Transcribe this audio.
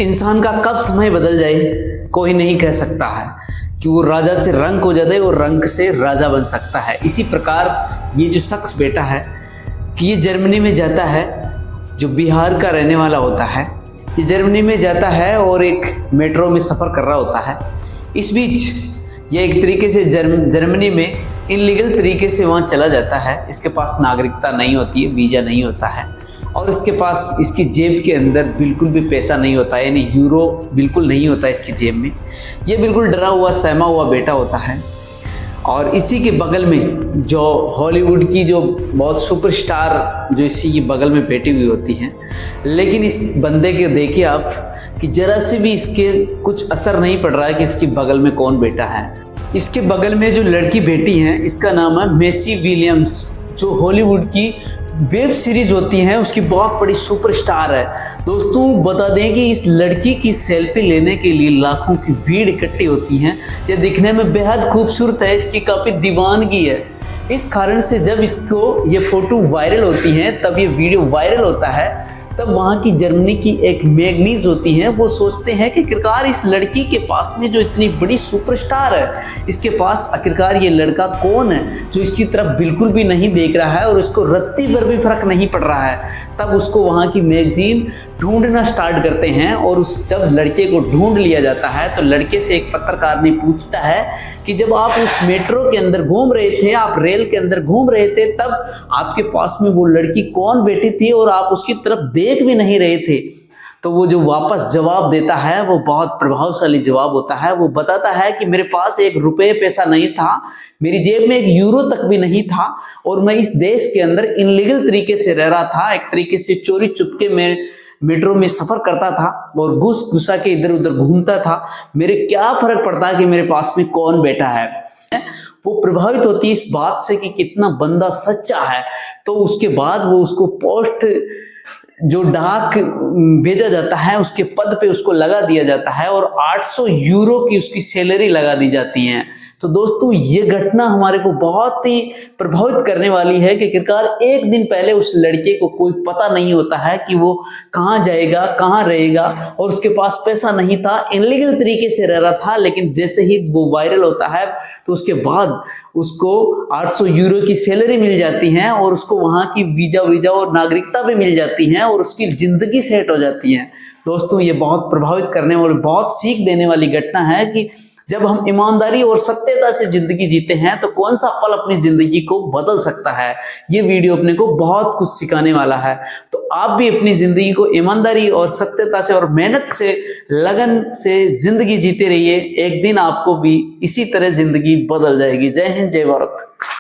इंसान का कब समय बदल जाए कोई नहीं कह सकता है कि वो राजा से रंक हो जाता है और रंक से राजा बन सकता है। इसी प्रकार ये जो शख्स बेटा है कि ये जर्मनी में जाता है, जो बिहार का रहने वाला होता है, ये जर्मनी में जाता है और एक मेट्रो में सफ़र कर रहा होता है। इस बीच ये एक तरीके से जर्मनी में इनलीगल तरीके से वहाँ चला जाता है। इसके पास नागरिकता नहीं होती है, वीज़ा नहीं होता है और इसके पास इसकी जेब के अंदर बिल्कुल भी पैसा नहीं होता है, यानी यूरो बिल्कुल नहीं होता है इसकी जेब में। ये बिल्कुल डरा हुआ सहमा हुआ बेटा होता है। और इसी के बगल में जो हॉलीवुड की जो बहुत सुपरस्टार जो इसी के बगल में बैठी हुई होती हैं, लेकिन इस बंदे के देखिए आप कि ज़रा से भी इसके कुछ असर नहीं पड़ रहा है कि इसके बगल में कौन बैठा है। इसके बगल में जो लड़की बैठी है इसका नाम है मैसी विलियम्स, जो हॉलीवुड की वेब सीरीज होती हैं उसकी बहुत बड़ी सुपरस्टार है। दोस्तों बता दें कि इस लड़की की सेल्फी लेने के लिए लाखों की भीड़ इकट्ठी होती हैं। यह दिखने में बेहद खूबसूरत है, इसकी काफ़ी दीवानगी है। इस कारण से जब इसको ये फ़ोटो वायरल होती हैं, तब ये वीडियो वायरल होता है, तब वहाँ की जर्मनी की एक मैगनीज होती हैं, वो सोचते हैं कि आखिरकार इस लड़की के पास में जो इतनी बड़ी सुपरस्टार है, इसके पास आखिरकार ये लड़का कौन है जो इसकी तरफ बिल्कुल भी नहीं देख रहा है और उसको रत्ती भर भी फर्क नहीं पड़ रहा है। तब उसको वहाँ की मैगजीन ढूंढना स्टार्ट करते हैं और जब लड़के को ढूंढ लिया जाता है तो लड़के से एक पत्रकार ने पूछता है कि जब आप उस मेट्रो के अंदर घूम रहे थे, आप रेल के अंदर घूम रहे थे, तब आपके पास में वो लड़की कौन बैठी थी और आप उसकी तरफ देख भी नहीं रहे थे। तो वो जो वापस जवाब देता है वो बहुत प्रभावशाली जवाब होता है। वो बताता है कि मेरे पास एक रुपये पैसा नहीं था, मेरी जेब में एक यूरो तक भी नहीं था और मैं इस देश के अंदर इनलीगल तरीके से रह रहा था। एक तरीके से चोरी चुपके में मेट्रो में सफ़र करता था और घुस घुसा के इधर उधर घूमता था। मेरे क्या फ़र्क पड़ता कि मेरे पास में कौन बैठा है। वो प्रभावित होती है इस बात से कि कितना बंदा सच्चा है। तो उसके बाद वो उसको पोस्ट जो डाक भेजा जाता है उसके पद पे उसको लगा दिया जाता है और 800 यूरो की उसकी सैलरी लगा दी जाती है। तो दोस्तों ये घटना हमारे को बहुत ही प्रभावित करने वाली है कि आखिरकार एक दिन पहले उस लड़के को कोई पता नहीं होता है कि वो कहाँ जाएगा, कहाँ रहेगा और उसके पास पैसा नहीं था, इनलीगल तरीके से रह रहा था। लेकिन जैसे ही वो वायरल होता है तो उसके बाद उसको 800 यूरो की सैलरी मिल जाती है और उसको वहाँ की वीज़ा और नागरिकता भी मिल जाती है और उसकी ज़िंदगी सेट हो जाती है। दोस्तों ये बहुत प्रभावित करने वाली, बहुत सीख देने वाली घटना है कि जब हम ईमानदारी और सत्यता से जिंदगी जीते हैं तो कौन सा पल अपनी जिंदगी को बदल सकता है। ये वीडियो अपने को बहुत कुछ सिखाने वाला है। तो आप भी अपनी जिंदगी को ईमानदारी और सत्यता से और मेहनत से, लगन से जिंदगी जीते रहिए। एक दिन आपको भी इसी तरह जिंदगी बदल जाएगी। जय हिंद, जय भारत।